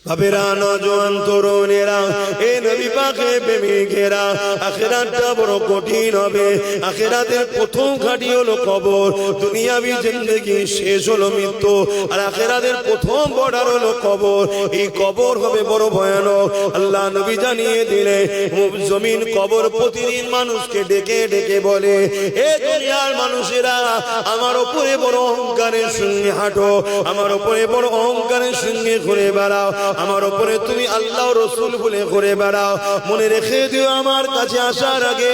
বাবেরা, নওজোয়ান তরুণেরা, এ নবী পাকের প্রেমিকেরা, আখিরাতটা বড় কঠিন হবে। আখিরাতের প্রথম ঘাঁটি হলো কবর। দুনিয়াবি জিন্দেগি শেষ হলো মৃত্যু, আর আখিরাতের প্রথম বর্ডার হলো কবর। এই কবর হবে বড় ভয়ানক। আল্লাহ নবী জানিয়ে দিলে জমিন কবর প্রতিদিন মানুষকে ডেকে ডেকে বলে, এ দুনিয়ার মানুষেরা, আমার উপরে বড় অহংকারের সঙ্গে হাঁটো, আমার উপরে বড় অহংকারের সঙ্গে ঘুরে বেড়াও, আমার উপরে তুমি আল্লাহ রসুল বলে ঘুরে বেড়াও। মনে রেখে দিও, আমার কাছে আসার আগে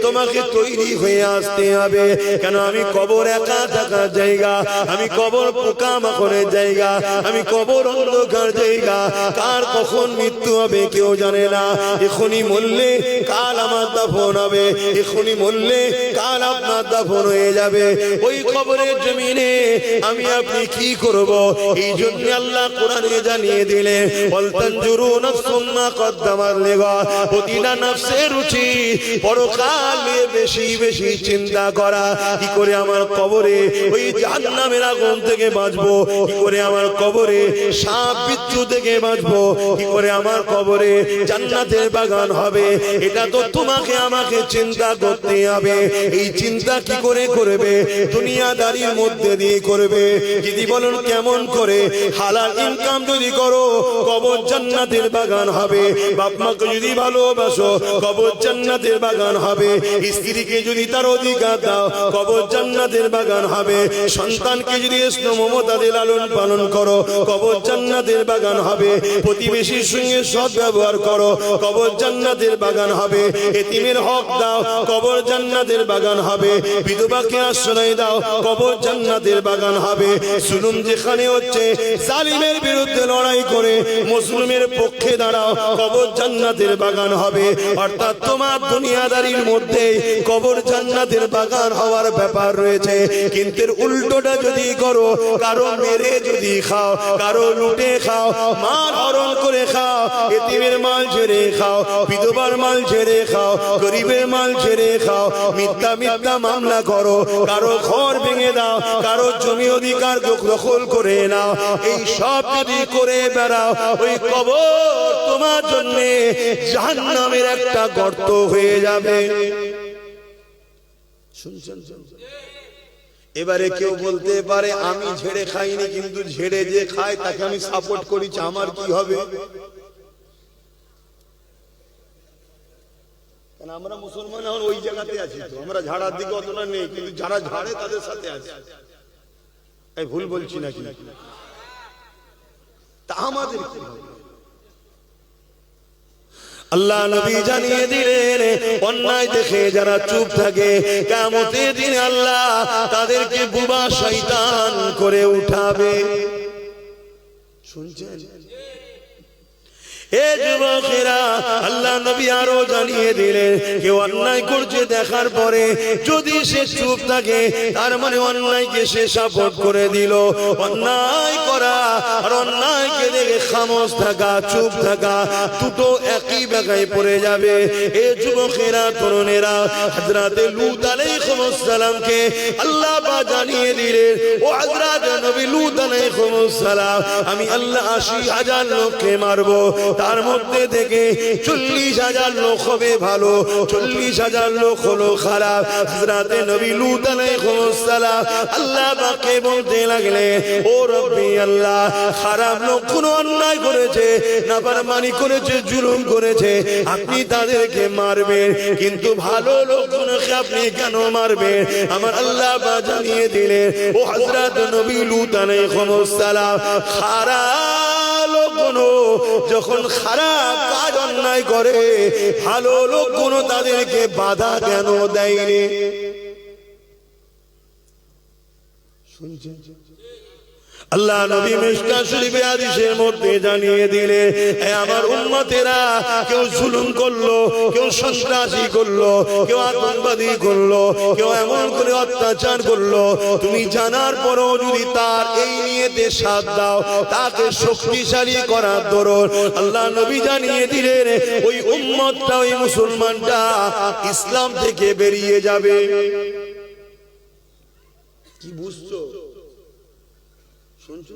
তোমাকে তৈরি হয়ে আসতে হবে। কেন আমি কবর একা থাকার জায়গা, আমি কবর পোকামাকড়ের জায়গা, আমি কবর অন্ধকার জায়গা। কার কখন মৃত্যু হবে কেউ জানে না। এখনই মরলে কাল আমার দাফন হবে, এখনই মরলে কাল আপনার দাফন হয়ে যাবে। ওই কবরের জমিনে আমি আপনি কি করব? এই জন্য আল্লাহ কোরআনে জানিয়ে দিলে, ওয়ালতানজুরু নাফসুম মা কদ্দামাত লিগাদ। প্রতিটা নফসের উচিত পরকাল নিয়ে বেশি বেশি চিন্তা করা। কি করে আমার কবরে ওই জাহান্নামের আগুন থেকে বাঁচবো, কি করে আমার কবরে সাপ বিচ্ছু থেকে বাঁচবো, কি করে আমার কবরে জান্নাতের বাগান হবে। এটা তো তোমাকে আমাকে চিন্তা করতে হবে। এই চিন্তা কি করে করবে? দুনিয়াদারির মধ্যে দিয়ে করবে। যদি বলেন কেমন করে? হালাল ইনকাম যদি করো, কবর জান্নাতের বাগান হবে। বাপ মাকে যদি ভালোবাসো, কবর জান্নাতের বাগান হবে। স্ত্রীকে যদি তার অধিকার দাও, কবর জান্নাতের বাগান হবে। সন্তানকে যদি স্নেহ মমতা দিয়ে লালন পালন করো, কবর জান্নাতের বাগান হবে। প্রতিবেশীর সঙ্গে সৎ ব্যবহার করো, কবর জান্নাতের বাগান হবে। এতিমের হক দাও, কবর জান্নাতের বাগান হবে। বিধবাকে আশ্রয় দাও, কবর জান্নাতের বাগান হবে। জুলুম যেখানে হচ্ছে, জালিমের বিরুদ্ধে লড়াই করে মুসলিমের পক্ষে দাঁড়াও, কবর জান্নাতের বাগান হবে। অর্থাৎ তোমার দুনিয়াদারির মধ্যে কবর জান্নাতের বাগান হওয়ার ব্যাপার রয়েছে। কিন্তু উল্টোটা যদি করো, কারো মেরে যদি খাও, কারো লুটে খাও, মাল হরণ করে খাও, এতিমের মাল ছেড়ে খাও, বিধবার মাল ছেড়ে খাও, গরিবের মাল ছেড়ে খাও, মিথ্যা মিথ্যা মামলা করো, কারো ঘর ভেঙে দাও, কারো জমি অধিকার দখল করে নাও, এই সব যদি করে বেড়াও, ওই কবর তোমার জন্য জাহান্নামের একটা গর্ত হয়ে যাবে। শুনছেন? এবারে কেউ বলতে পারে, আমি ঝেড়ে খাইনি, কিন্তু ঝেড়ে যে খায় তাকে আমি সাপোর্ট করেছি, আমার কি হবে? আমরা মুসলমান এখন ওই জায়গাতে আছি, তো আমরা ঝাড়ার দিকে অতটা নেই, কিন্তু যারা ঝাড়ে তাদের সাথে আছে। এই ভুল বলছি নাকি? তা আমাদের কি হবে? আল্লাহ নবী জানিয়ে দিলেন, অন্যায় দেখে যারা চুপ থাকে, কিয়ামতের দিন আল্লাহ তাদেরকে বুবা শয়তান করে উঠাবে। শুনছেন? এ যুবকেরা, আল্লাহ নবী আরো জানিয়ে দিলেন, কেউ অন্যায় করছে দেখার পরে যদি সে চুপ থাকে, তার মানে অন্যায়কে সে সাপোর্ট করে দিল। অন্যায় করা আর অন্যায়কে দেখে খামোশ থাকা, চুপ থাকা, দুটো একই জায়গায় পড়ে যাবে। এ যুবকেরা, তরুণেরা, হযরতে লূত আলাইহিস সালামকে আল্লাহ পাক জানিয়ে দিলেন, ও হযরতে নবী লূত আলাইহিস সালাম, আমি আল্লাহ ৮০,০০০ লোককে মারবো, তার মধ্যে থেকে ৪০,০০০ লোক হবে ভালো, ৪০,০০০ লোক হলো খারাপ। হযরতে নবী লূত আলাইহিস সালাম আল্লাহ পাককে বলতে লাগলেন, ও রব্বি আল্লাহ, খারাপ লোক কোন অন্যায় করেছে, নাফরমানি করেছে, জুলুম করেছে, আপনি তাদেরকে মারবেন, কিন্তু ভালো লোকগুলোকে আপনি কেন মারবেন? আমার আল্লাহ পাক জানিয়ে দিলেন, ও হযরতে নবী লূত আলাইহিস সালাম, খারাপ লোকগুলো যখন খারাপ কাজ অন্যায় করে, ভালো লোকগুলো তাদেরকে বাধা কেন দেয়নি? শুনছেন? আল্লাহ নবী মিশকাত শরীফে হাদিসের মধ্যে জানিয়ে দিলে, হে আমার উম্মতেরা, কেউ জুলুম করলো, কেউ সন্ত্রাসী করলো, কেউ আতঙ্কবাদী করলো, কেউ এমন করে অত্যাচার করলো, তুমি জানার পরও যদি তার এই নিয়তে সাথ দাও, তাকে শক্তিশালী করার দরুন আল্লাহ নবী জানিয়ে দিলেন, ওই উম্মতটা, ওই মুসলমানটা ইসলাম থেকে বেরিয়ে যাবে। কি বুঝছো? শুনছো?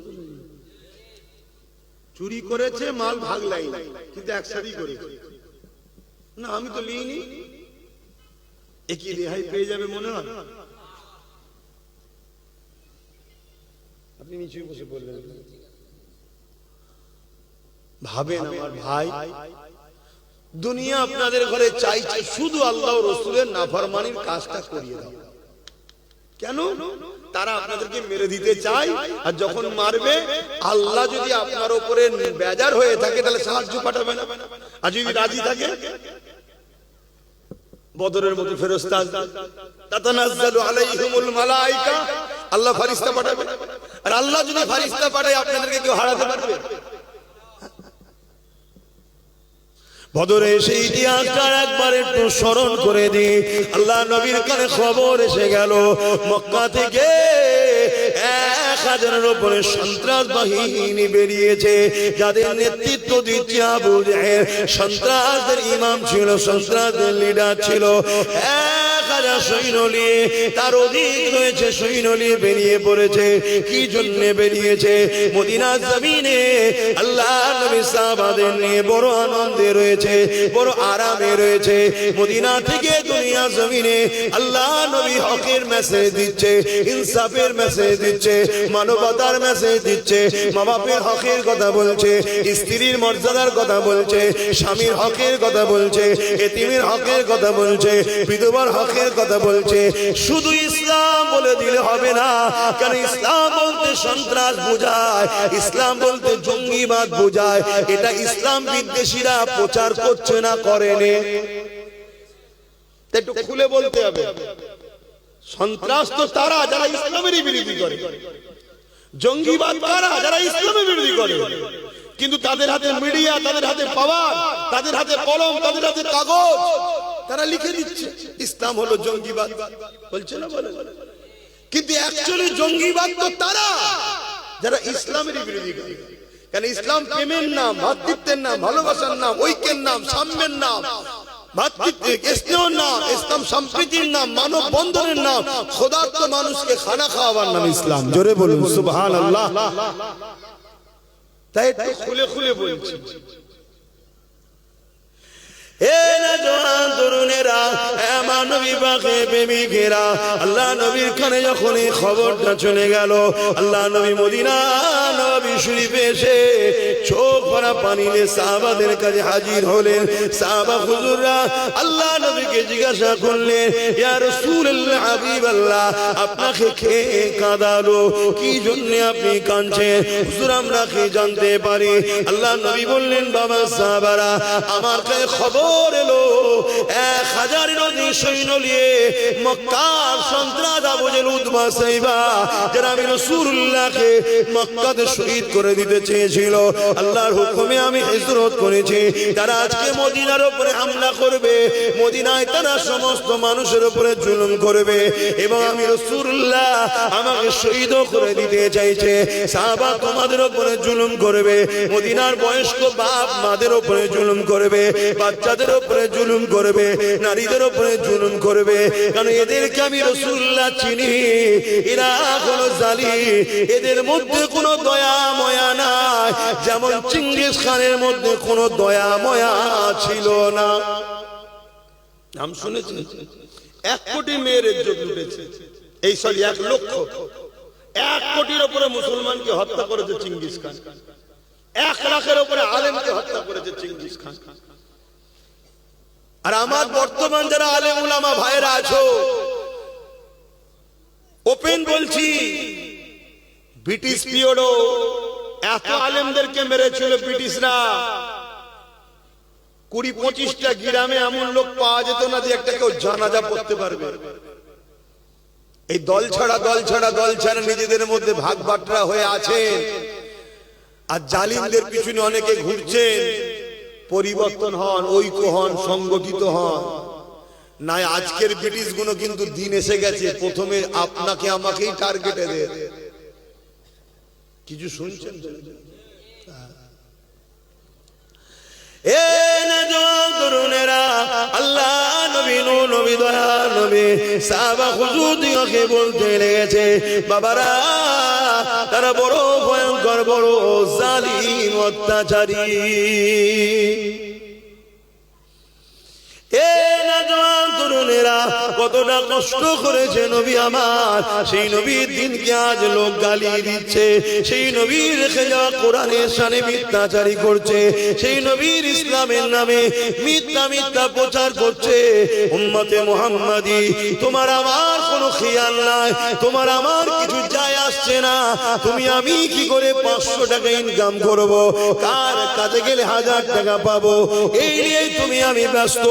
চুরি করেছে, মাল ভাগ লাই নাই, কিন্তু একসাথেই করেছে। না আমি তো লিইনি, একই রেহাই পেয়ে যাবে মনে হয়। আপনি নিচে বসে বললেন, ভাবেন আমার ভাই, দুনিয়া আপনাদের ঘরে চাইছে শুধু আল্লাহ ও রাসূলের নাফরমানির কাজটা করিয়ে দাও। কেন? তারা আপনাদেরকে মেরে দিতে চায়, আর যখন মারবে আল্লাহ যদি আপনার উপরে বেজার হয়ে থাকে তাহলে সাহায্য পাঠাবে না, আর যদি রাজি থাকে বদরের মতো ফেরেশতা তাতানাজ্জালু আলাইহিমুল মালায়েকা, আল্লাহ ফেরেশতা পাঠাবে। আর আল্লাহ যদি ফেরেশতা পাঠায় আপনাদেরকে কেউ হারাতে পারবে? বদরে সেই ইতিহাসটা একবার একটু স্মরণ করে দিই। আল্লাহ নবীর কানে খবর এসে গেল মক্কা থেকে 1000-এর উপরে সন্ত্রাস বাহিনী বেরিয়েছে, যাদের নেতৃত্ব দিচ্ছে আবু জাহেল। সন্ত্রাসদের ইমাম ছিল, সন্ত্রাসদের লিডার ছিল। 1000 সৈন্য নিয়ে, তার অধিক রয়েছে সৈন্য নিয়ে বেরিয়ে পড়েছে। কি জন্য বেরিয়েছে? মদিনার জমিনে আল্লাহ নবী সাহাবাদের নিয়ে বড় আনন্দে রয়েছে, বড় আরামে রয়েছে। মদিনা থেকে দুনিয়া জমিনে আল্লাহ নবী হকের মেসেজ দিচ্ছে, ইনসাফের মেসেজ দিচ্ছে, মানবতার মেসেজ দিচ্ছে, মা বাপের হকের কথা বলছে, স্ত্রীর মর্যাদার কথা বলছে, স্বামীর হকের কথা বলছে, এতিমের হকের কথা বলছে, বিধবার হকের কথা বলছে। শুধু ইসলাম বলে দিলে হবে না, কারণ ইসলাম বলতে সন্ত্রাস বোঝায়, ইসলাম বলতে জঙ্গিবাদ বোঝায়। এটা ইসলাম বিদ্বেষীরা প্রচার করছে না, করেনি। একটু খুলে বলতে হবে, সন্ত্রাস তো তারা যারা ইসলামেরই বিরোধী করে, জঙ্গিবাদ কারা? যারা ইসলামের বিরোধী করে। কিন্তু তাদের হাতে মিডিয়া, তাদের হাতে পাওয়ার, তাদের হাতে কলম, তাদের হাতে কাগজ, তারা লিখে দিচ্ছে ইসলাম হলো জঙ্গিবাদ, বলছে না বলে। কিন্তু অ্যাকচুয়ালি জঙ্গিবাদ তো তারা যারা ইসলামের বিরোধী করে। কারণ ইসলাম প্রেমের নাম, ভ্রাতৃত্বের নাম, ভালোবাসার নাম, ঐক্যের নাম, সাম্যের নাম, ইসলাম সম্প্রীতির নাম, মানব বন্ধনের নাম, খোদার্থ মানুষকে খানা খাওয়াবার নাম ইসলাম। জোরে বলুন সুবহানাল্লাহ। তাই খুলে খুলে বলছি, আল্লাহ নবীর কানে যখন এই খবরটা চলে গেল, আল্লাহ নবী মদিনা নবী শরীফে এসে চোখ ভরা পানি নিয়ে সাহাবাদের কাছে হাজির হলেন। সাহাবা হুজুররা আল্লাহ নবীকে জিজ্ঞাসা করলেন, ইয়া রাসূলুল্লাহ, হাবিবাল্লাহ, আপনাকে কে কাঁদালো? কি জন্য আপনি কাঁদছেন? হুজুর আমরা কি জানতে পারি? আল্লাহ নবী বললেন, বাবা সাহাবারা, আমার কাছে খবর এলো 1000-এর অধিক সৈন্য নিয়ে মক্কার সন্ত্রাস আবু জেহেল, উতবা, সাইবা, যারা আমি রাসূলুল্লাহকে মক্কাতে শহীদ করে দিতে চেয়েছিল, আল্লাহর হুকুমে আমি হিজরত করেছি, তারা আজকে মদিনার উপরে হামলা করবে, মদিনায় তারা সমস্ত মানুষের উপরে জুলুম করবে, এবং আমি রাসূলুল্লাহ আমাকে শহীদ করে দিতে চাইছে। সাহাবা তোমাদের উপরে জুলুম করবে, মদিনার বয়স্ক বাপ মাদের উপরে জুলুম করবে, বাচ্চাদের উপরে জুলুম করবে, নারীদের উপরে জুলুম করবে। কারণ এদেরকে আমি রাসূলুল্লাহ চিনি, এরা হলো জালিম, এদের মধ্যে কোনো দয়া ময়া নাই, যেমন চিঙ্গিস খানের মধ্যে কোনো দয়া ময়া ছিল না। নাম শুনেছেন? 1 কোটি মেয়ের ইজ্জত লুটেছে, এই সরি 1 লক্ষ, 1 কোটির উপরে মুসলমানকে হত্যা করেছে চিঙ্গিস খান, 1 লাখের উপরে আলেমকে হত্যা করেছে চিঙ্গিস খান। আর আমার বর্তমান যারা আলেম উলামা ভাইরা আছো, ওপেন বলছি, ব্রিটিশ পিরিয়ডও এত আলেমদেরকে মেরেছিল ব্রিটিশরা, 20-25টা গ্রামে এমন লোক পাওয়া যেত না যে একটা কেউ জানাজা পড়তে পারবে। এই দল ছাড়া নিজেদের মধ্যে ভাগ বাটরা হয়ে আছে, আর জালিমদের পিছনে অনেকে ঘুরছেন। পরিবর্তন হন, ঐক্য হন, সংগঠিত হন। নাই আজকের ব্রিটিশ গুলো কিন্তু দিন এসে গেছে, প্রথমে আপনাকে আমাকেই টার্গেটে দেয়। কিছু শুনছেন? আল্লাহ নবী, নবী দয়া নবী, সাহাবা হুজুর দিকে বলতে লেগেছে, বাবারা তারা বড় ভয়ঙ্কর, বড় জালিম, অত্যাচারী। এ নওজোয়ান তরুণেরা কতটা কষ্ট করেছে নবী আমার, সেই নবীর দিনকে আজ লোক গালি দিচ্ছে, সেই নবীর রেখে যাওয়া কোরআনের শানে মিথ্যাচারী করছে, সেই নবীর ইসলামের নামে মিথ্যা মিথ্যা প্রচার করছে। উম্মতে মুহাম্মাদি, তোমার আমার কোনো খেয়াল নাই, তোমার আমার কিছু যায় আসছে না। তুমি আমি কি করে 500 টাকা ইনকাম করব, কার কাজে গেলে 1000 টাকা পাবো, এই নিয়ে তুমি আমি ব্যস্ত।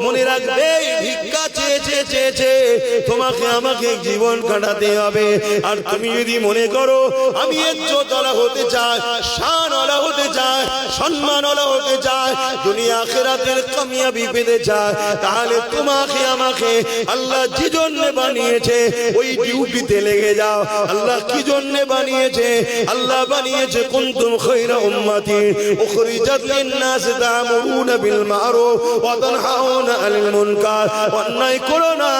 মনে রাখবে, ভিক্ষা চেয়ে চেয়ে তোমাকে আমাকে জীবন কাটাতে হবে। আর তুমি যদি মনে করো আমি ইজ্জতওয়ালা হতে চাই, শানওয়ালা হতে চাই, সম্মানওয়ালা হতে চাই, দুনিয়া আখিরাতের কামিয়াবি পেতে চাই, তাহলে তোমাকে আমাকে আল্লাহ যে জন্য বানিয়েছে ওই ডিউটিতে লেগে যাও। আল্লাহ কি জন্য বানিয়েছে? আল্লাহ বানিয়েছে কুনতুম খায়রা উম্মাতি উখরিজাত লিন-নাস তা'মুরুনা বিল মা'রুফ ওয়া তানহাউনা আনিল মুনকার। অন্যায় করো না,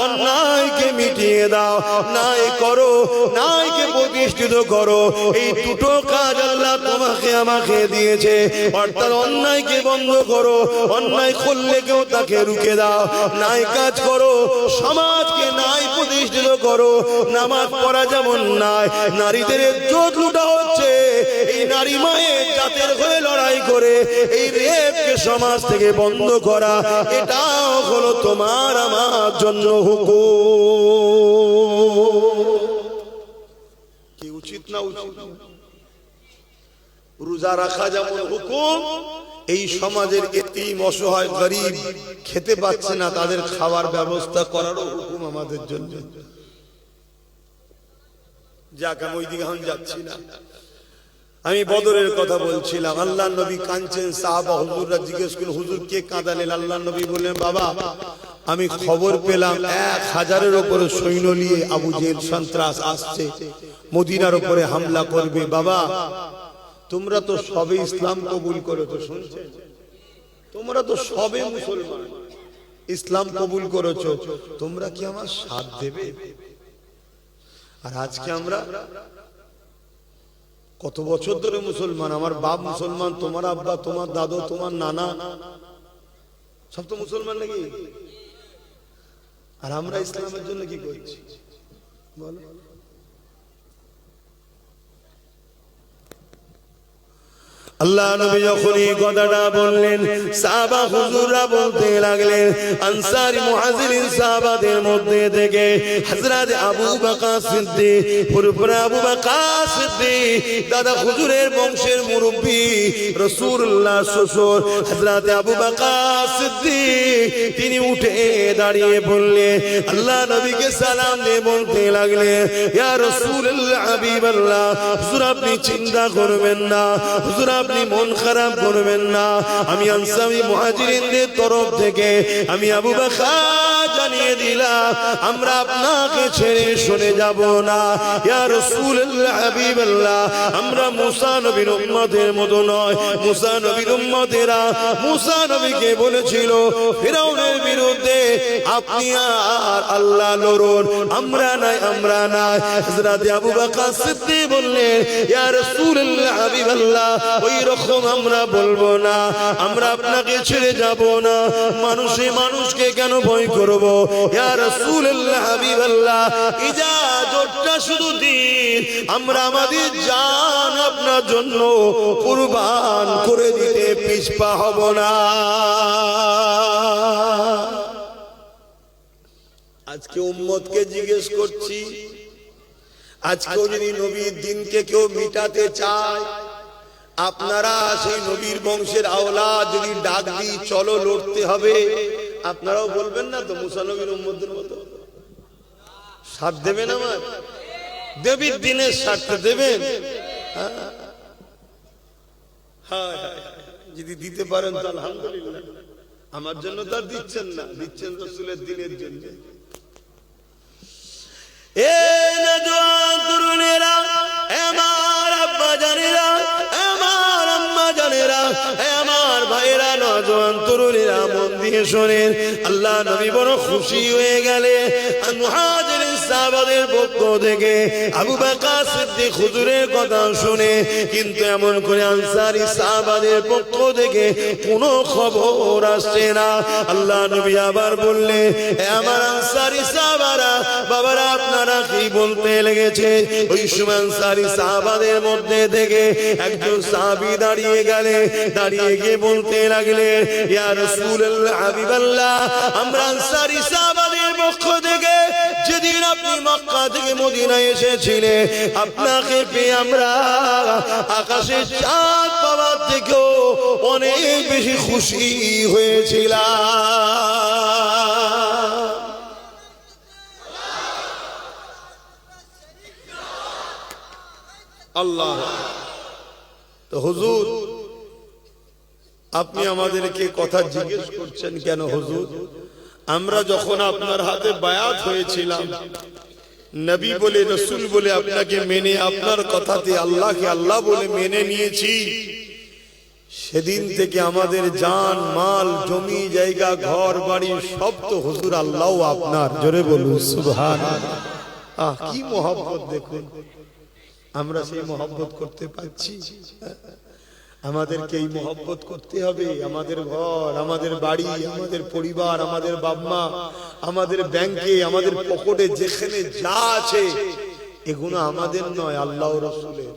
অন্যায়কে মিটিয়ে দাও, ন্যায় করো, ন্যায়কে প্রতিষ্ঠিত করো। এই দুটো কাজ আল্লাহ তোমাকে আমাকে দিয়েছে। অর্থাৎ অন্যায়কে বন্ধ করো, অন্যায় করলে কেউ তাকে রুখে দাও, ন্যায় কাজ করো, সমাজকে ন্যায় প্রতিষ্ঠিত করো। নামাজ পড়া যেমন নাই, নারীদের ইজ্জত লুটা হচ্ছে, এই নারী মায়ের জাতের হয়ে লড়াই করে এই রেপকে সমাজ থেকে বন্ধ করা, এটাও হলো তোমার আমার জন্য হুকুম। কি উচিত না উচিত? রোজা রাখা যেমন হুকুম, এই সমাজের এতিম, অসহায়, গরিব খেতে পাচ্ছে না, তাদের খাওয়ার ব্যবস্থা করারও হুকুম আমাদের জন্য। যাক, আমি ওই দিকে এখন যাচ্ছি না। আমি বদরের কথা বলছিলাম। আল্লাহ নবী কাঁদছেন, সাহাবা হুজুররা জিজ্ঞেস করলেন, হুজুর কে কাঁদালেন? আল্লাহ নবী বললেন, বাবা আমি খবর পেলাম 1000-এর উপরে সৈন্য নিয়ে আবু জেহেল সন্ত্রাস আসছে, মদিনার উপরে হামলা করবে। বাবা তোমরা তো সবে ইসলাম কবুল করেছো, শুনছেন? তোমরা তো সবে মুসলমান, ইসলাম কবুল করেছো, তোমরা কি আমার সাথ দেবে? আর আজকে আমরা কত বছর ধরে মুসলমান, আমার বাপ মুসলমান, তোমার আব্বা, তোমার দাদু, তোমার নানা সব তো মুসলমান নাকি? আর আমরা ইসলামের জন্য কি করছি বলো? আল্লাহ নবী যখন এই কথাটা বললেন, সাহাবা হুজুররা বলতে লাগলেন, আনসারী মুহাজিরিন সাহাবাদের মধ্যে থেকে হযরত আবু বকর সিদ্দিক, পুরপুরা আবু বকর সিদ্দিক, দাদা হুজুরের বংশের মুরব্বি, রাসূলুল্লাহ শ্বশুর হযরত আবু বকর সিদ্দিক, তিনি উঠে দাঁড়িয়ে বললেন, আল্লাহ নবীকে সালাম দিয়ে বলতে লাগলেন, ইয়া রাসূলুল্লাহ, হাবিবাল্লাহ, হুজুর আপনি চিন্তা করবেন না, হুজুর আপনি মন খারাপ করবেন না, আমি আনসারী মুহাজিরিনদের তরফ থেকে আমি আবু বকর জানিয়ে দিলাম, আমরা আপনাকে ছেড়ে সরে যাব না। ইয়া রাসূলুল্লাহ, হাবিবাল্লাহ, আমরা মুসা নবীর উম্মতের মতো নয়। মুসা নবীর উম্মতেরা মুসা নবীকে বলেছিল ফিরআউনের বিরুদ্ধে, আপনি আর আল্লাহ লড়ুন, আমরা নাই, আমরা নাই। হযরত আবু বকর সিদ্দিক বললেন, ইয়া রাসূলুল্লাহ, হাবিবাল্লাহ, ওই রকম আমরা বলবো না, আমরা আপনাকে ছেড়ে যাব না। মানুষে মানুষকে কেন ভয় করব? ইয়া রাসূলুল্লাহ, হাবিবাল্লাহ, ইজাজতটা শুধু দিন, আমরা আমাদের জান আপনার জন্য কুরবান করে দিতে পিছপা হব না। আজকে উম্মতকে জিজ্ঞেস করছি, আজকেও যদি নবীর দিনকে কেউ মিটাতে চায়, আপনারা সেই নবীর বংশের আওলাদ যদি ডাক দিই চলো লড়তে হবে, আপনারাও বলবেন না তো মুসা নবীর উম্মতের মতো? সাথ দেবেন আমার? দেবীর দিনের স্বার্থে দেবেন? হ্যাঁ, যদি দিতে পারেন তো আলহামদুলিল্লাহ। আমার জন্য তো আর দিচ্ছেন না, দিচ্ছেন রাসূলের দিনের জন্য। এ নওজোয়ান তরুণেরা, আমার আব্বা জানেরা, আমার আম্মা জানেরা, আমার ভাইরা, নওজোয়ান তরুণেরা মন দিয়ে শোনেন। আল্লাহ নবী বড় খুশি হয়ে গেলে, মুহাজিরিন সাহাবাদের পক্ষ থেকে আবু বকর সিদ্দিক হুজুরের কথা শুনে, কিন্তু এমন করে আনসারী সাহাবাদের পক্ষ থেকে কোনো খবর আসছে না। আল্লাহ নবী আবার বললে, আমার আনসারী সাহাবারা, বাবারা আপনারা কি বলতে লেগেছে? ওই সময় আনসারী সাহাবাদের মধ্যে থেকে একজন সাহাবী দাঁড়িয়ে গেলে, দাঁড়িয়ে গিয়ে বলতে লাগলে, ইয়া রাসূলুল্লাহ, হাবিবাল্লাহ, আমরা আনসারী সাহাবাদের পক্ষ থেকে যেদিন আপনি মক্কা থেকে মদিনায় এসেছিলেন, আপনাকে পেয়ে আমরা আকাশে চাঁদ পাওয়ার থেকেও অনেক বেশি খুশি হয়েছিলাম। আল্লাহ। তো হুজুর, আপনি আমাদেরকে কথা জিজ্ঞেস করছেন কেন হুজুর? আমরা যখন আপনার হাতে বায়াত হয়েছিলাম, নবী বলে, রাসূল বলে আপনাকে মেনে, আপনার কথাতে আল্লাহকে আল্লাহ বলে মেনে নিয়েছি, সেদিন থেকে আমাদের জান মাল, জমি জায়গা, ঘর বাড়ি সব তো হুজুর আল্লাহ আপনার। জোরে বলুন সুবহানাল্লাহ। কি মহব্বত দেখুন, আমরা সেই মহব্বত করতে পারছি? আমাদেরকে এই মহব্বত করতে হবে। আমাদের ঘর, আমাদের বাড়ি, আমাদের পরিবার, আমাদের বাবা-মা, আমাদের ব্যাংকে, আমাদের পকেটে যেখানে যা আছে, এগুলো আমাদের নয়, আল্লাহ ও রাসূলের।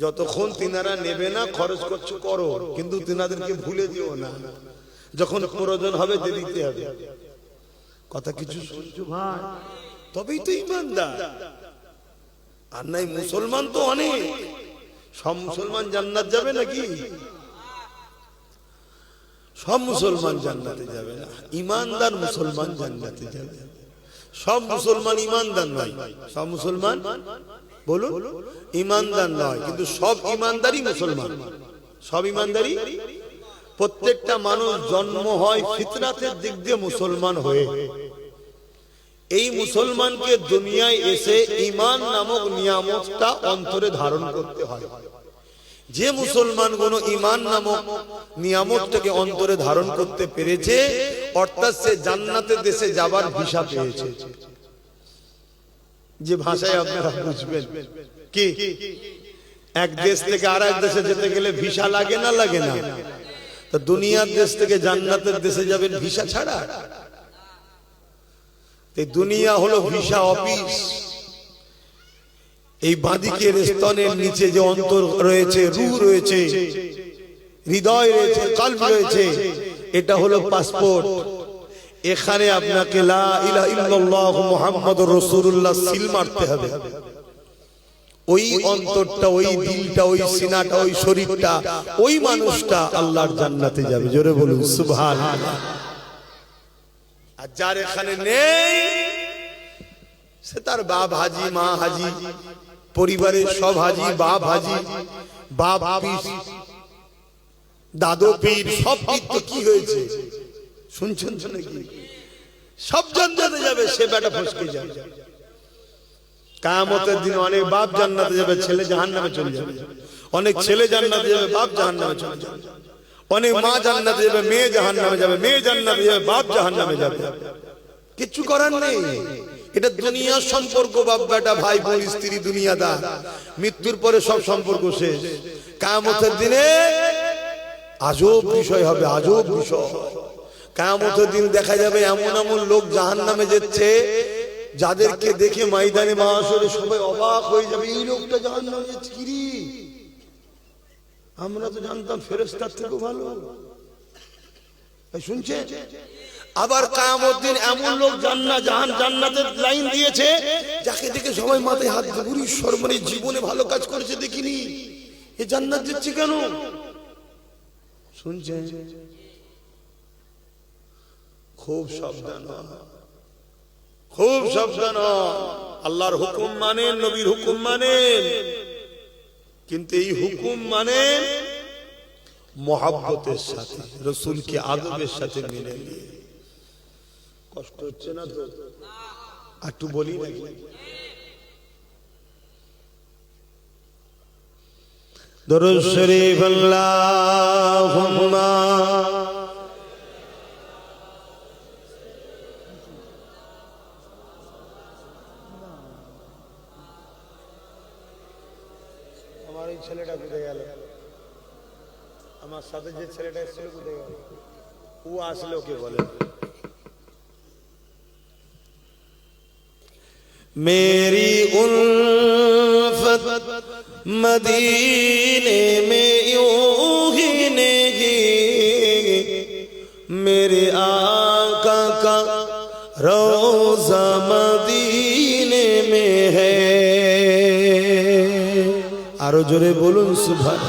যতক্ষণ তিনারা নেবে না, খরচ করছো করো, কিন্তু তিনাদেরকে ভুলে দিও না। যখন প্রয়োজন হবে দিয়ে দিতে হবে। কথা কিছু শুনছো ভাই? তবেই তো ঈমানদার। আর নাই মুসলমান তো অনেক। সব মুসলমান জান্নাত যাবে নাকি? সব মুসলমান জান্নাতে যাবে না, ঈমানদার মুসলমান জান্নাতে যাবে। সব মুসলমান ঈমানদার নয়। সব মুসলমান বলুন ঈমানদার নয়, কিন্তু সব ঈমানদারই মুসলমান। সব ঈমানদারই। প্রত্যেকটা মানুষ জন্ম হয় ফিতরাতের দিক দিয়ে মুসলমান হয়ে। এই মুসলমানকে দুনিয়ায় এসে ঈমান নামক নিয়ামতটা অন্তরে ধারণ করতে হয়। যে মুসলমানগুলো ঈমান নামক নিয়ামতটাকে অন্তরে ধারণ করতে পেরেছে, অর্থাৎ সে জান্নাতের দেশে যাবার ভিসা পেয়েছে। যে ভাষায় আপনারা বুঝবেন, কি এক দেশ থেকে আরেক দেশে যেতে গেলে ভিসা লাগে না? লাগে না? তো দুনিয়ার দেশ থেকে জান্নাতের দেশে যাবেন ভিসা ছাড়া? এই দুনিয়া হলো ভিসা অফিস। এই বাঁদিকের স্তনের নিচে যে অন্তর রয়েছে, রূহ রয়েছে, হৃদয় রয়েছে, কলব রয়েছে, এটা হলো পাসপোর্ট। এখানে আপনাকে লা ইলাহা ইল্লাল্লাহু মুহাম্মাদুর রাসূলুল্লাহ সিল মারতে হবে। ওই অন্তরটা, ওই দিলটা, ওই সিনাটা, ওই শরীরটা, ওই মানুষটা আল্লাহর জান্নাতে যাবে। জোরে বলুন সুবহানাল্লাহ। আর যার এখানে নেই, সে তার বাপ হাজি, মা হাজি, পরিবারের সব হাজি, বাপ হাজি, বাপ পীর, দাদু পীর, সব পীর তো কি হয়েছে শুনছেন তো নাকি? সব জান্নাতে যাবে, সে বেটা ফসকে যাবে। কিয়ামতের দিন অনেক বাপ জান্নাতে যাবে, ছেলে জাহান্নামে চলে যাবে। অনেক ছেলে জান্নাতে যাবে, বাপ জাহান্নামে চলে যাবে। অনেক মা জান্নাতে যাবে, মেয়ে জাহান্নামে যাবে। মেয়ে জান্নাতে যাবে, বাপ জাহান্নামে যাবে। কিছু করার নেই। এটা দুনিয়ার সম্পর্ক। বাপ বেটা, ভাই বোন, স্ত্রী, দুনিয়াদার। মৃত্যুর পরে সব সম্পর্ক শেষ। কিয়ামতের দিনে আজব বিষয় হবে, আজব বিষয়। কিয়ামতের দিন দেখা যাবে এমন এমন লোক জাহান্নামে যাচ্ছে, যাদেরকে দেখে ময়দানে মাহশরে সবাই অবাক হয়ে যাবে, এই লোকটা জাহান্নামে যাচ্ছে, কি রে? আমরা তো জানতাম ফেরেশতার থেকেও ভালো। শুনছে? আবার কিয়ামতের দিন এমন লোক জান্নাতের লাইন দিয়েছে, যাকে দেখে সবাই মাথায় হাত দিয়ে বলি, সর্বনে জীবনে ভালো কাজ করেছে দেখিনি, এ জান্নাত দিচ্ছে কেন? শুনছে? খুব সাবধান, খুব সাবধান। আল্লাহর হুকুম মানেন, নবীর হুকুম মানেন, কিন্তু এই হুকুম মানেন মহব্বতের সাথে, রাসূলকে আদবের সাথে মেনে নিয়ে। কষ্ট হচ্ছে না তো? একটু বলি নাকি? দরুদ শরীফ আল্লাহুম্মা আমার সাথে যে ছেলেটা এসেছিল কোথায় গেল? ও আসলে ওকে বলে मेरी उल्फत मदीने में यूं ही नहीं, मेरे आका का रोज़ा मदीने में है। आरो जोरे बोलूं सुभान।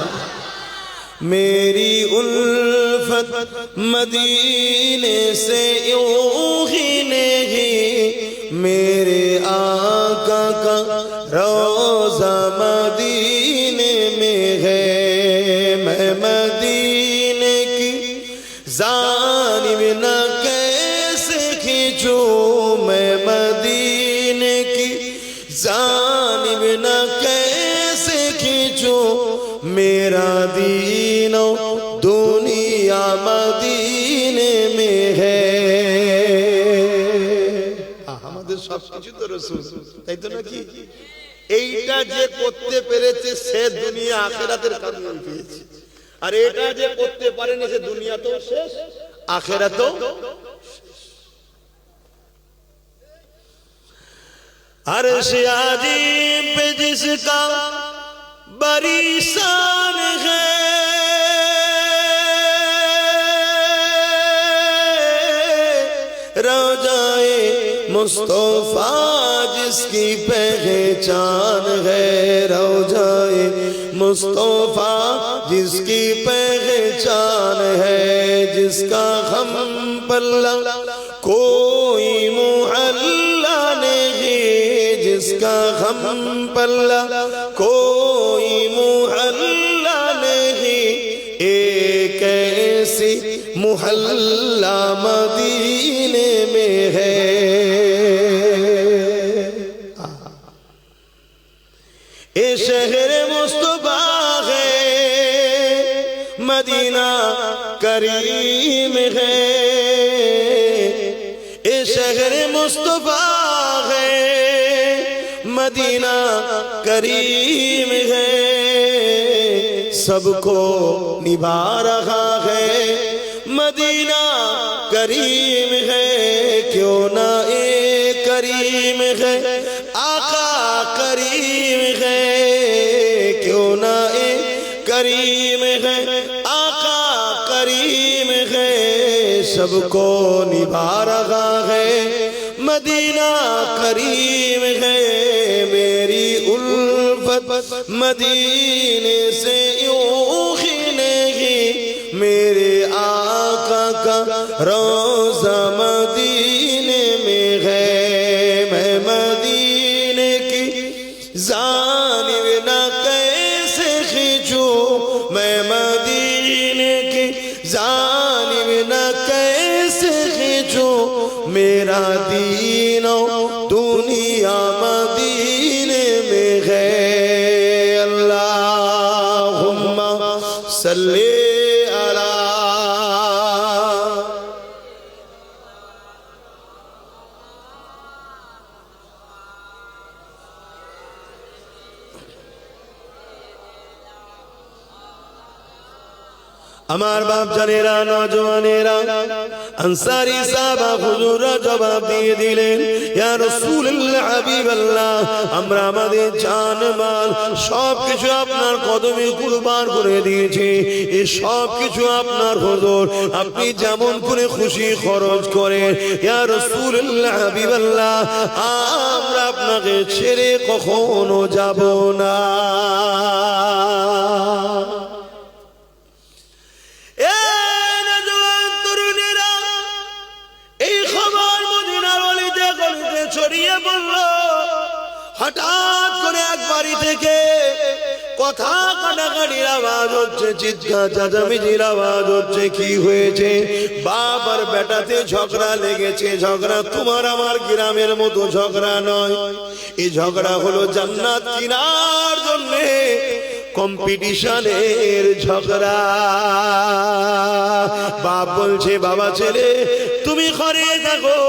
मेरी उल्फत मदीने से यूं ही नहीं, मेरे आका का रोज़ा मदीने में है। मैं मदीने की जानिब न कैसे खींचूं, मैं मदीने की जानिब न कैसे खींचूं, मेरा दीनो दुनिया मदीने में है। সবকিছু তো রাসূল, তাই তো নাকি? এইটা যে করতে পেরেছে সে দুনিয়া আখিরাতের কামিয়াবি পেয়েছে, আর এটা যে করতে পারেনি সে দুনিয়া তো শেষ, আখিরাতও अर्श अजीम पे जिसका बड़ी शान है, रोज़ाए मुस्तफा जिसकी पहचान है, रोज़ाए मुस्तफा जिसकी पहचान है, जिसका हम पल्ला कोई मुहल्ला नहीं, जिसका हम पल्ला कोई मुहल्ला नहीं, एक ऐसी मुहल्ला मदीने में है। ये शहर मुस्तफा है, मदीना करीम है। ये शहर मुस्तफा है, मदीना करीम है। सबको निभा रहा है, मदीना करीम है। क्यों ना एक करीम है, आका करीम है। क्यों ना एक करीम है, आका करीम है। सबको निभा रहा है, मदीना करीम है। मेरी उल्फत मदीने से यूं ही नहीं, मेरे आका का रोज़ा मदीने में है। मैं मदीने की जानिब न कैसे खींचूं, मैं मदीने की जानिब न कैसे खींचूं, मेरा दीनो दुनिया मदीने में है। अल्लाहुम्मा सल्ली अला। আমার বাপ জানেরা, নওজওয়ানেরা, আনসারী সাহাবা হুজুররা জবাব দিয়ে দিলেন, ইয়া রাসূলুল্লাহ, হাবিবাল্লাহ, আমরা আমাদের জান মাল সবকিছু আপনার কদমে কুরবান করে দিয়েছি। এই সব কিছু আপনার হুজুর, আপনি যেমন করে খুশি খরচ করেন। ইয়া রাসূলুল্লাহ, হাবিবাল্লাহ, আমরা আপনাকে ছেড়ে কখনো যাব না। ছড়িয়ে বলল, হঠাৎ করে এক বাড়ি থেকে কথা কাটাকাটির আওয়াজ হচ্ছে, চিৎকার চেঁচামেচির আওয়াজ হচ্ছে। কি হয়েছে? বাপ আর বেটাতে ঝগড়া লেগেছে। ঝগড়া তোমার আমার গ্রামের মতো ঝগড়া নয়, এই ঝগড়া হলো জান্নাত কেনার জন্যে কম্পিটিশনের ঝগড়া। বাপ বলছে বাবা ছেলে তুমি ঘরে থাকো,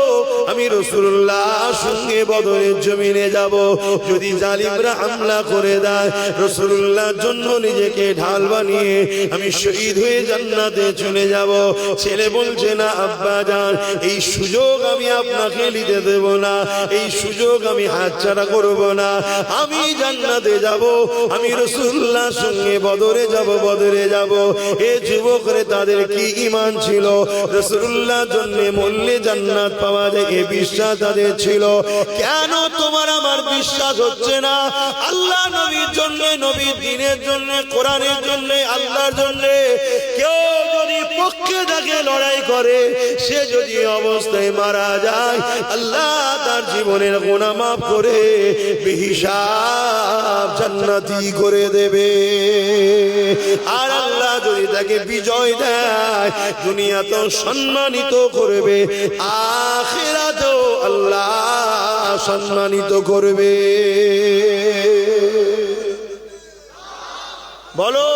আমি রাসূলুল্লাহ সঙ্গে বদরের জমিনে যাব। যদি জালিমরা হামলা করে দেয়, রাসূলুল্লাহর জন্য নিজেকে ঢাল বানিয়ে আমি শহীদ হয়ে জান্নাতে চলে যাব। ছেলে বলছে না আব্বা জান, এই সুযোগ আমি আপনাকে নিতে দেব না, এই সুযোগ আমি হাতছাড়া করব না। আমি জান্নাতে যাব, আমি রাসূলুল্লাহর সঙ্গে বদরে যাব, বদরে যাব। এ যুবকরে তাদের কি ঈমান ছিল, রাসূলুল্লাহর জন্য মরলে জান্নাত পাওয়া যায় এই বিশ্বাস তাদের ছিল। কেন তোমার আমার বিশ্বাস হচ্ছে না? আল্লাহ নবীর জন্য, নবীর দ্বীনের জন্য, কোরআনের জন্য, আল্লাহর জন্য কেউ যদি পক্ষে থাকে লড়াই করে, সে যদি অবস্থায় মারা যায়, আল্লাহ তার জীবনের গুনাহ মাফ করে বেহিসাব জান্নাতি করে দেবে। আর আল্লাহ যদি তাকে বিজয় দেয়, দুনিয়া তো সম্মানিত করবে, আখিরাতেও আল্লাহ সম্মানিত করবে। বলো,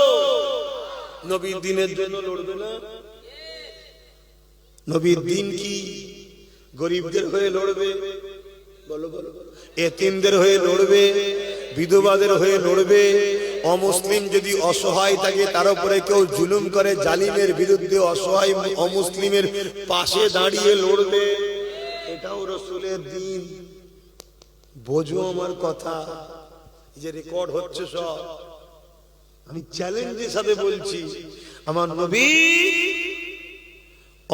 নবীর দ্বীনের জন্য লড়বে না? নবীর দ্বীন কি গরিবদের হয়ে লড়বে? বলো বলো। এতিমদের হয়ে লড়বে, বিধবাদের হয়ে লড়বে। অমুসলিম যদি অসহায় থাকে, তার উপরে কেউ জুলুম করে, জালিমের বিরুদ্ধে অসহায় অমুসলিমের পাশে দাঁড়িয়ে লড়বে। এটাও রাসূলের দ্বীন। বোঝো আমার কথা, যে রেকর্ড হচ্ছে সব, আমি চ্যালেঞ্জের সাথে বলছি, আমার নবী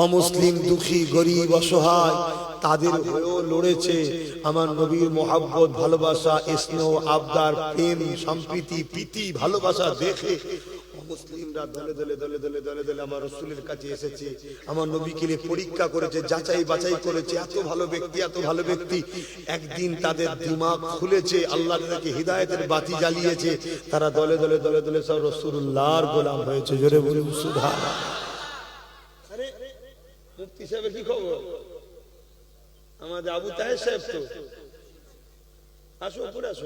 অমুসলিম, দুঃখী, গরিব, অসহায় তাদের হয়েও লড়েছে। আমার নবীর মোহাব্বত, ভালোবাসা, স্নেহ, আবদার, প্রেম, সম্প্রীতি, প্রীতি, ভালোবাসা দেখে মুসলিমরা দলে দলে দলে দলে দলে দলে আমার রাসূলের কাছে এসেছে। আমার নবীকে নিয়ে পরীক্ষা করেছে, যাচাই বাছাই করেছে। এত ভালো ব্যক্তি, এত ভালো ব্যক্তি। একদিন তাদের দিমাগ খুলেছে, আল্লাহ তাদেরকে হিদায়াতের বাতি জ্বালিয়েছে। তারা দলে দলে দলে দলে সব রাসূলুল্লাহর গোলাম হয়েছে। জোরে বলুন সুবহানাল্লাহ। আরে মুফতি সাহেবের কি খবর? আমাদের আবু তাহের সাহেব তো আসো, উপরে আসো,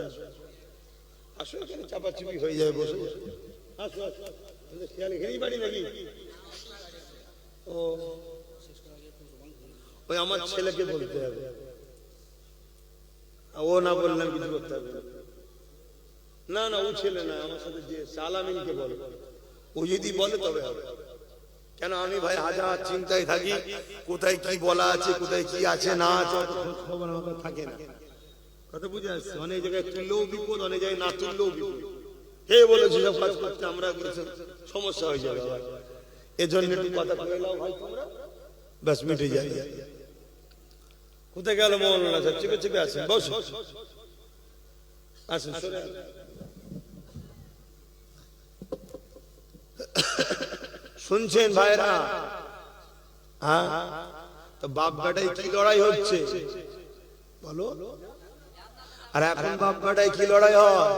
আসো, এখানে চাপাচুপি হয়ে যাবে, বসে আসো আসো। খেয়াল এখানেই বাড়ি নাকি? ও, ওই আমার ছেলেকে বলতে হবে, ও না বললাম কিছু করতে হবে না। না, ও ছেলে না, আমার সাথে যে সালামিনকে বলে, ও যদি বলে তবে হবে। কেন আমি ভাই হাজার চিন্তায় থাকি, কোথায় কি বলা আছে, কোথায় কি আছে না আছে, খবর আমার থাকে না। কথা বুঝে আসছে? অনেক জায়গায় তুললেও বিপদ, অনেক জায়গায় না তুললেও বিপদ। কে বলেছে সব কাজ করতে? আমরা সমস্যা হয়ে যাবে। এজন্য একটু কথা বলে নাও ভাই তোমরা, ব্যাস মিটে যায়। কোথায় গেল মৌলানা সাহেব? চেপে চেপে আসেন, বসুন, আসুন। শুনছেন ভাইরা? হ্যাঁ, তো বাপ বেটাই কি লড়াই হচ্ছে বলো? আর এখন বাপ বেটাই কি লড়াই হয়?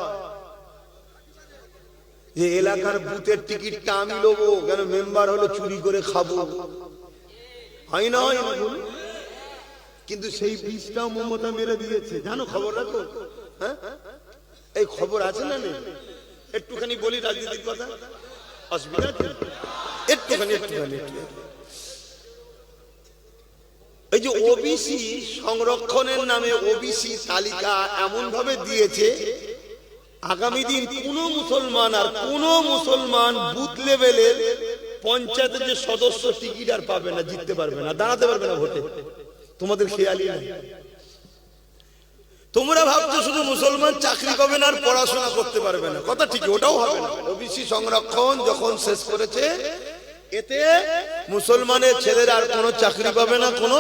যে এলাকার বুথের টিকিটটা আমি নেবো, কেন মেম্বার হলে চুরি করে খাবো, হয় না? কিন্তু সেই বীজটাও মমতা মেরে দিয়েছে, জানো? খবর রাখো। হ্যাঁ, এই খবর আছে না নেই? একটুখানি বলি রাজনীতির কথা, অসুবিধা একটুখানি। এই যে ওবিসি সংরক্ষণের নামে ওবিসি তালিকা এমন ভাবে দিয়েছে, আগামী দিন কোন মুসলমান আর কোন মুসলমান বুথ লেভেলের পঞ্চায়েতের যে সদস্য টিকিট আর পাবে না, জিততে পারবে না, দাঁড়াতে পারবে না ভোটে। তোমাদের খেয়ালই নাই। তোমরা ভাবছো শুধু মুসলমান চাকরি পাবে না আর পড়াশোনা করতে পারবে না, কথা ঠিক, ওটাও হবে না। ওবিসি সংরক্ষণ যখন শেষ করেছে, এতে মুসলমানের ছেলেরা আর কোনো চাকরি পাবে না, কোনো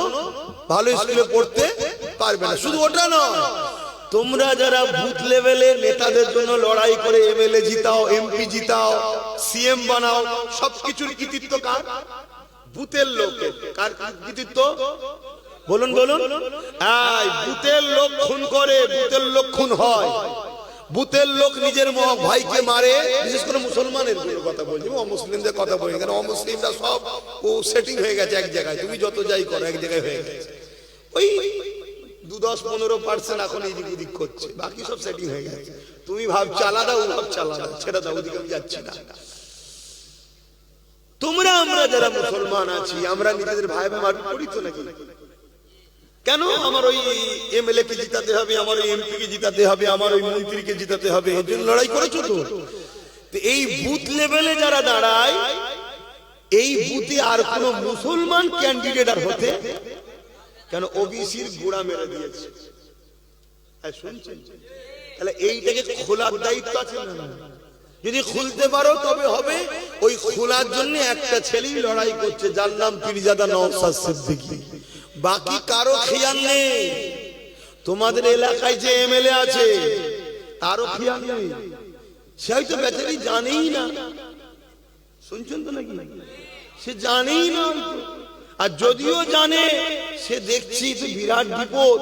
ভালো স্কুলে পড়তে পারবে না। শুধু ওটা নয়, তোমরা যারা বুথ লেভেলে নেতাদের জন্য লড়াই করে এমএলএ জিতাও, এমপি জিতাও, সিএম বানাও, সবকিছুর কৃতিত্ব কার? বুথের লোকের। কার কৃতিত্ব? বলুন বলুন। বুথের লোক খুন করে, বুথের লোক খুন হয়, বুথের লোক নিজের ভাইকে মারে। বিশেষ করে মুসলমানের কথা বলছি, অমুসলিমদের কথা বলি, কারণ অমুসলিমরা সব ও সেটিং হয়ে গেছে এক জায়গায়। তুমি যত যাই করো এক জায়গায় হয়ে গেছে। ওই 2-10-15% এখন এইদিক ওদিক করছে, বাকি সব সেটিং হয়ে গেছে। তুমি ভাবছো আলাদা, ও ভাবছো আলাদা, ছেড়ে দাও, ওদিকে আমি যাচ্ছি না। তোমরা আমরা যারা মুসলমান আছি, আমরা নিজেদের ভাই ভাই মারপিট করি তো নাকি? কেন আমার ওই এমএলএ কে জিতাতে হবে, আমার ওই এমপি কে জিতাতে হবে, আমার ওই মন্ত্রীকে জিতাতে হবে, এর জন্য লড়াই করেছো তো? এই বুথ লেভেলে যারা দাঁড়ায়, এই বুথে আর কোন মুসলমান ক্যান্ডিডেট আর হতে কেন ওবিসির গোড়া মেরে দিয়েছে। শুনছেন? তাহলে এইটাকে খোলার দায়িত্ব আছে না? যদি খুলতে পারো তবে হবে। ওই খোলার জন্য একটা ছেলেই লড়াই করছে, যার নাম পীরজাদা নওশাদ সিদ্দিকী। বাকি কারো খেয়াল নেই। তোমাদের এলাকায় যে এমএলএ আছে তারও খেয়াল নেই, সে হয়তো বেচারি জানেই না। শুনছেন তো নাকি? সে জানেই না, আর যদিও জানে সে দেখছি তো বিরাট বিপদ।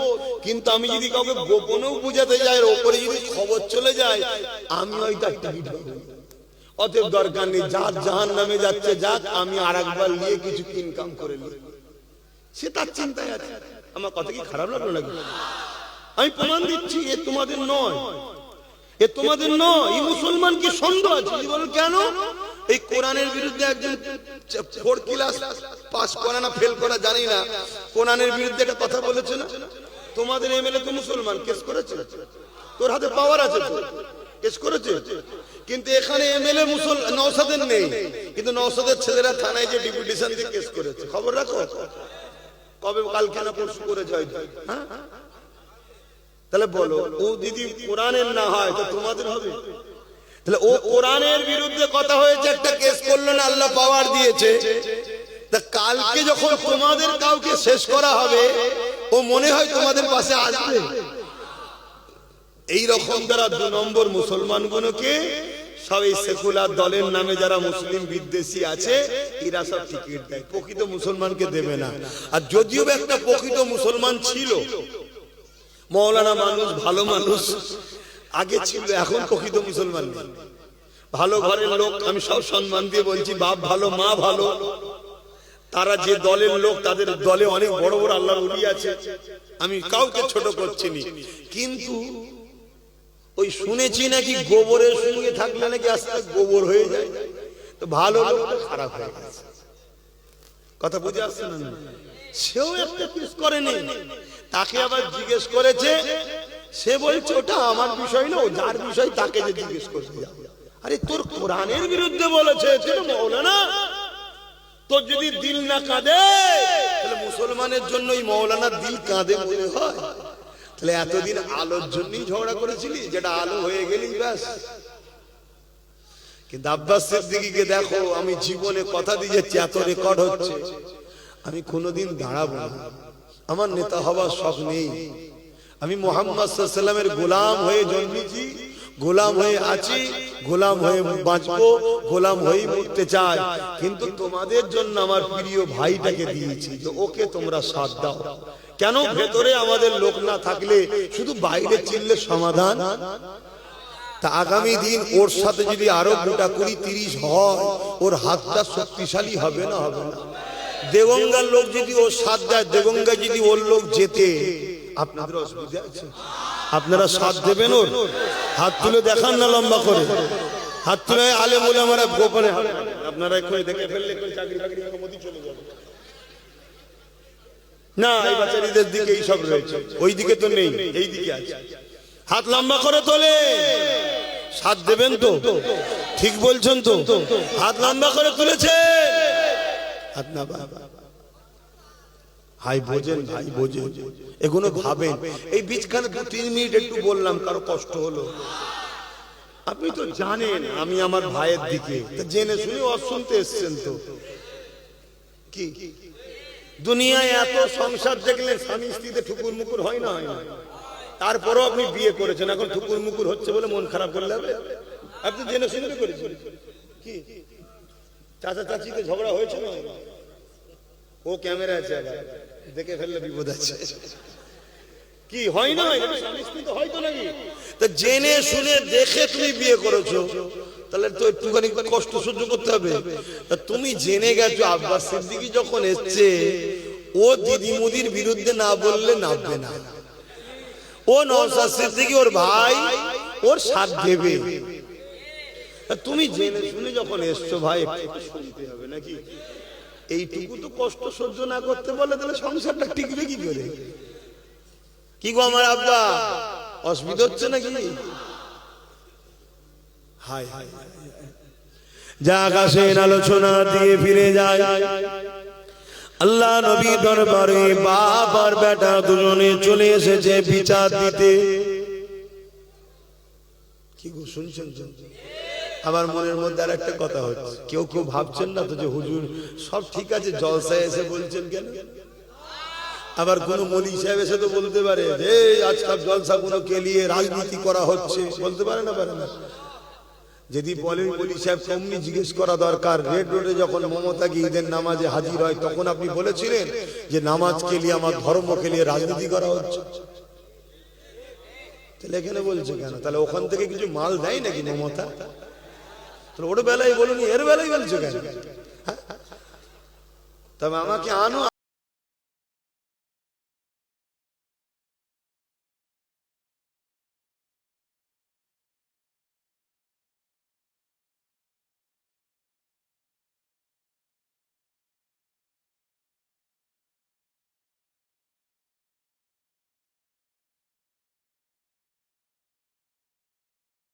কিন্তু আমি যদি কাউকে গোপনেও বুঝাতে যাই, ওপরে যদি খবর চলে যায়, আমি হয়তো টিকিট পাবো। অতএব দরকার নেই, যার জাহান্নামে যাচ্ছে যাক, আমি আর একবার নিয়ে কিছু ইনকাম করে নিই, সে তার চিন্তায় আছে। আমার কথা কি খারাপ লাগলো নাকি? আমি প্রমাণ দিচ্ছি, এ তোমাদের নয়, এ তোমাদের নয়। এই মুসলমানকে সন্দেহ আছে। বল কেন? এই কোরআনের বিরুদ্ধে একজন 4 ক্লাস পাস করা না ফেল করা জানি না, কোরআনের বিরুদ্ধে একটা কথা বলেছে না? তোমাদের এমএলএ তো মুসলমান, কেস করেছে, তোর হাতে পাওয়ার আছে তো, কেস করেছে। কিন্তু এখানে এমএলএ নওশাদের নেই, কিন্তু নওশাদের ছেলেরা থানায় যে ডেপুটেশন দিয়ে কেস করেছে। খবর রাখো, কবে কালকে না পরশু করেছে হয়তো। হ্যাঁ, তাহলে বলো, ও যদি কোরআনের না হয় তো তোমাদের হবে? তাহলে ও কোরআনের বিরুদ্ধে কথা হয়েছে, একটা কেস করলো না, আল্লাহ পাওয়ার দিয়েছে। তা কালকে যখন তোমাদের কাউকে শেষ করা হবে, ও মনে হয় তোমাদের পাশে আসবে? এই রকম যারা 2 নম্বর মুসলমানগুলোকে সব এই সেকুলার দলের নামে যারা মুসলিম বিদ্বেষী আছে, এরা সব টিকিট দেয়, প্রকৃত মুসলমানকে দেবে না। আর যদিও একটা প্রকৃত মুসলমান ছিল, মৌলানা মানুষ, ভালো মানুষ আগে ছিল, এখন প্রকৃত মুসলমান নেই। ভালো ঘরের লোক, আমি সব সম্মান দিয়ে বলছি, বাপ ভালো মা ভালো, তারা যে দলের লোক, তাদের দলে অনেক বড় বড় আল্লাহর ওলি আছে, আমি কাউকে ছোট করছি না। কিন্তু ওই শুনেছি নাকি গোবরের সঙ্গে থাকলে নাকি আস্তে আস্তে গোবর হয়ে যায়। তো ভালো লোক খারাপ হয়ে গেছে, কথা বুঝে আসছে না? সেও একটা কেস করেনি, তাকে আবার জিজ্ঞেস করেছে, সে বলছে ওটা আমার বিষয় না, ও যার বিষয় তাকে যে জিজ্ঞেস করতে যাবে। আরে তোর কোরআনের বিরুদ্ধে বলেছে, মৌলানা, তোর যদি দিল না কাঁদে, তাহলে মুসলমানের জন্য ওই মৌলানার দিল কাঁদে মনে হয়? তাহলে এতদিন আলোর জন্যই ঝগড়া করেছিলি, যেটা আলো হয়ে গেলি ব্যাস। কিন্তু আব্বাস সিদ্দিকীকে দেখো, আমি জীবনে কথা দিয়ে যাচ্ছি, এত রেকর্ড হচ্ছে, আমি কোনোদিন দাঁড়াবো না, আমার নেতা হবার শখ নেই। আমি মুহাম্মদ সাল্লাল্লাহু আলাইহি ওয়াসাল্লামের গোলাম হয়ে জন্মেছি, গোলাম হয়ে আছি, গোলাম হয়ে বাঁচবো, গোলাম হয়ে মরতে চাই। কিন্তু তোমাদের জন্য আমার প্রিয় ভাইটাকে দিয়েছি, যে ওকে তোমরা সাথ দাও। কেন? ভেতরে আমাদের লোক না থাকলে শুধু বাইরে চিনলে সমাধান? তা আগামী দিন ওর সাথে যদি আরো গোটা 20-30 হয়, ওর হাতটা শক্তিশালী হবে না? হবে না? দেগঙ্গার লোক যদি ওর সাথ দেয়, দেগঙ্গা যদি ওর লোক যেতে, আপনাদের অসুবিধা আছে? আপনারা সাথ দেবেন ওর? হাত তুলে দেখান না, লম্বা করে হাত তুলে। আলেম ওলামারা গোপনে, আপনারা এক্ষুনি দেখে ফেললে চাকরি বাকরি মোদি চলে যাবে না। এই বাচ্চাদের দিকে এই সব রয়েছে, ওই দিকে তো নেই, এই দিকে আছে। হাত লম্বা করে তোলে, সাথ দেবেন তো? ঠিক বলছেন তো? হাত লম্বা করে তুলেছে, হাত না ভাই বোঝেন, ভাই বোঝেন, এগুলো ভাবেন। এই বীজখানে 2-3 মিনিট একটু বললাম, কারো কষ্ট হলো? আপনি তো জানেন আমি আমার ভাইয়ের দিকে, জেনে শুনে অশুনতে এসছেন তো। কি দুনিয়ায় এত সংসার দেখলে স্বামী স্ত্রীতে ঠুকুর মুকুর হয় না? হয় না? তারপরেও আপনি বিয়ে করেছেন, এখন ঠুকুর মুকুর হচ্ছে বলে মন খারাপ করলে হবে? আপনি জেনে শুনে করেছেন। কি চাচা চাচিতে ঝগড়া হয়েছে না? ও ক্যামেরা আছে, দেখে ফেললে বিপদ আছে। কি হয় না? স্বামী স্ত্রী তো হয়তো নাকি? তা জেনে শুনে দেখে তুমি বিয়ে করেছো, তাহলে তো একটুখানি কষ্ট সহ্য করতে হবে। তা তুমি জেনে গেছো আব্বাস সিদ্দিকী যখন এসছে, ও দিদি মুদির বিরুদ্ধে না বললে নামবে না, ও নওশাদ সিদ্দিকী ওর ভাই ওর সাথ দেবে। তুমি জেনে শুনে যখন এসছো ভাই একটু শুনতে হবে নাকি? এইটুকু তো কষ্ট সহ্য না করতে বলে তাহলে সংসারটা টিকবে কি করে? কি গো আমার আব্বা, অসুবিধা হচ্ছে নাকি? হাই হাই, যা আকাশের আলোচনা দিয়ে ফিরে যায় আল্লাহ নবী দরবারে বাপ আর বেটা দুজনে চলে এসেছে বিচার দিতে। কি গো শুনছেন? আমার মনের মধ্যে আর একটা কথা হচ্ছে, কেউ কেউ ভাবছেন না তো যে হুজুর সব ঠিক আছে, জলসায় এসে বলছেন কেন? আবার কোন মৌলী সাহেব এসে তো বলতে পারে যে আজকাল জলসা গুলো কে নিয়ে রাজনীতি করা হচ্ছে, বলতে পারে না? পারে না? যদি বলে মৌলী সাহেব অমনি জিজ্ঞেস করা দরকার, রেড রোডে যখন মমতা কি ঈদের নামাজে হাজির হয় তখন আপনি বলেছিলেন যে নামাজ কে নিয়ে আমার ধর্মকে নিয়ে রাজনীতি করা হচ্ছে, তাহলে এখানে বলছে কেন? তাহলে ওখান থেকে কিছু মাল দেয় নাকি মমতা? তাহলে ওর বেলায় বলুন, এর বেলায় বলছে কেন? তবে আমাকে আনো।